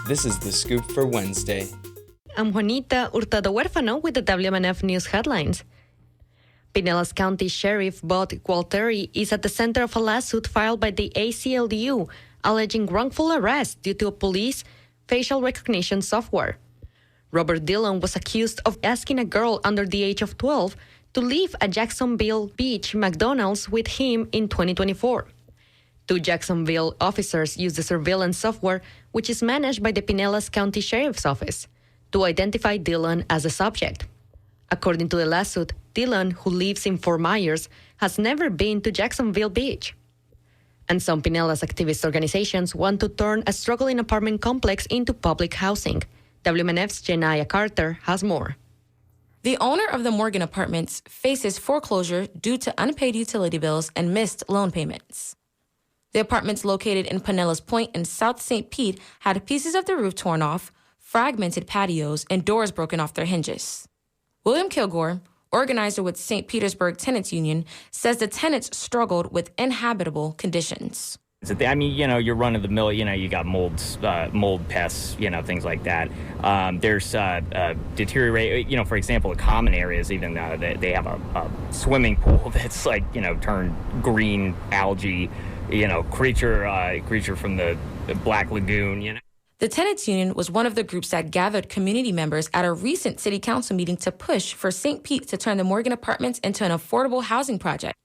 This is The Scoop for Wednesday. I'm Juanita Hurtado Huérfano with the WMNF News headlines. Pinellas County Sheriff Bud Gualteri is at the center of a lawsuit filed by the ACLU alleging wrongful arrest due to a police facial recognition software. Robert Dillon was accused of asking a girl under the age of 12 to leave a Jacksonville Beach McDonald's with him in 2024. Two Jacksonville officers used the surveillance software, which is managed by the Pinellas County Sheriff's Office, to identify Dillon as a subject. According to the lawsuit, Dillon, who lives in Fort Myers, has never been to Jacksonville Beach. And some Pinellas activist organizations want to turn a struggling apartment complex into public housing. WMNF's Janiah Carter has more. The owner of the Morgan Apartments faces foreclosure due to unpaid utility bills and missed loan payments. The apartments located in Pinellas Point and South St. Pete had pieces of the roof torn off, fragmented patios, and doors broken off their hinges. William Kilgore, organizer with St. Petersburg Tenants Union, says the tenants struggled with inhabitable conditions. I mean, you're run-of-the-mill, you got mold pests, things like that. There's deteriorate, for example, the common areas, even they have a swimming pool that's turned green algae, creature from the Black Lagoon, The Tenants Union was one of the groups that gathered community members at a recent city council meeting to push for St. Pete to turn the Morgan Apartments into an affordable housing project.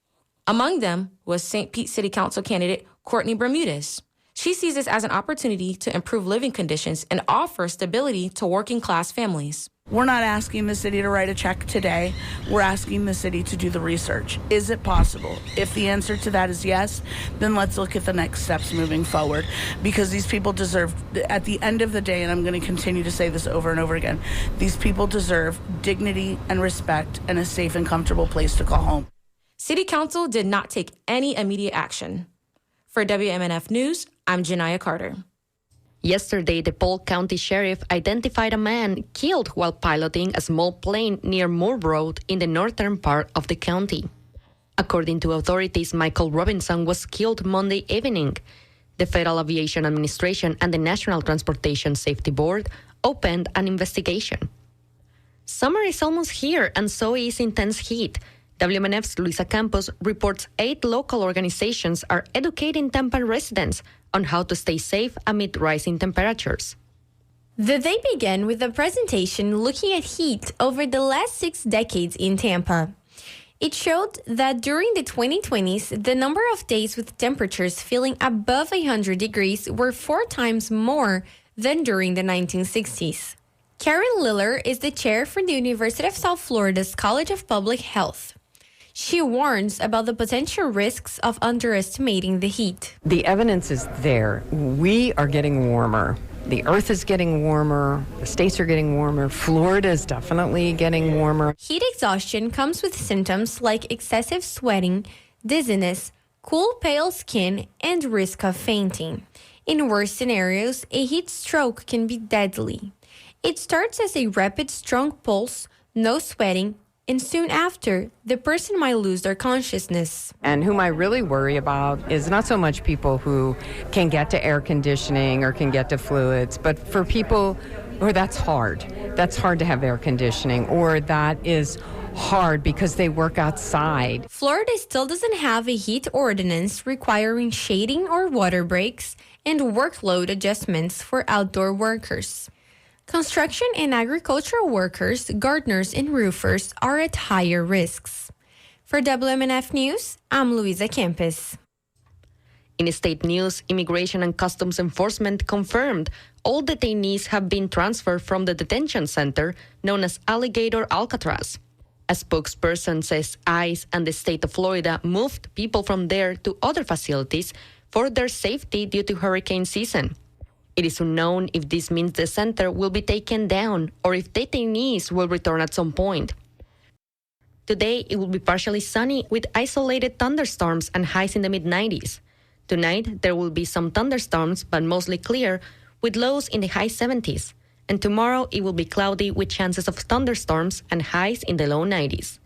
Among them was St. Pete City Council candidate Courtney Bermudez. She sees this as an opportunity to improve living conditions and offer stability to working-class families. We're not asking the city to write a check today. We're asking the city to do the research. Is it possible? If the answer to that is yes, then let's look at the next steps moving forward, because these people deserve, at the end of the day, and I'm going to continue to say this over and over again, these people deserve dignity and respect and a safe and comfortable place to call home. City Council did not take any immediate action. For WMNF News, I'm Janiah Carter. Yesterday, the Polk County Sheriff identified a man killed while piloting a small plane near Moore Road in the northern part of the county. According to authorities, Michael Robinson was killed Monday evening. The Federal Aviation Administration and the National Transportation Safety Board opened an investigation. Summer is almost here, and so is intense heat. WMNF's Luisa Campos reports 8 local organizations are educating Tampa residents on how to stay safe amid rising temperatures. The day began with a presentation looking at heat over the last 6 decades in Tampa. It showed that during the 2020s, the number of days with temperatures feeling above 100 degrees were 4 times more than during the 1960s. Karen Liller is the chair for the University of South Florida's College of Public Health. She warns about the potential risks of underestimating the heat. The evidence is there. We are getting warmer. The earth is getting warmer. The states are getting warmer. Florida is definitely getting warmer. Heat exhaustion comes with symptoms like excessive sweating, dizziness, cool, pale skin, and risk of fainting. In worse scenarios, a heat stroke can be deadly. It starts as a rapid, strong pulse, no sweating, and soon after, the person might lose their consciousness. And whom I really worry about is not so much people who can get to air conditioning or can get to fluids, but for people who that's hard. That's hard to have air conditioning, or that is hard because they work outside. Florida still doesn't have a heat ordinance requiring shading or water breaks and workload adjustments for outdoor workers. Construction and agricultural workers, gardeners, and roofers are at higher risks. For WMNF News, I'm Luisa Campos. In state news, Immigration and Customs Enforcement confirmed all detainees have been transferred from the detention center known as Alligator Alcatraz. A spokesperson says ICE and the state of Florida moved people from there to other facilities for their safety due to hurricane season. It is unknown if this means the center will be taken down or if detainees will return at some point. Today, it will be partially sunny with isolated thunderstorms and highs in the mid-90s. Tonight, there will be some thunderstorms, but mostly clear, with lows in the high 70s. And tomorrow, it will be cloudy with chances of thunderstorms and highs in the low 90s.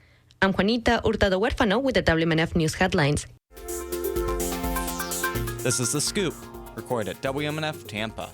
I'm Juanita Hurtado Huérfano with the WMNF News headlines. This is The Scoop, recorded at WMNF Tampa.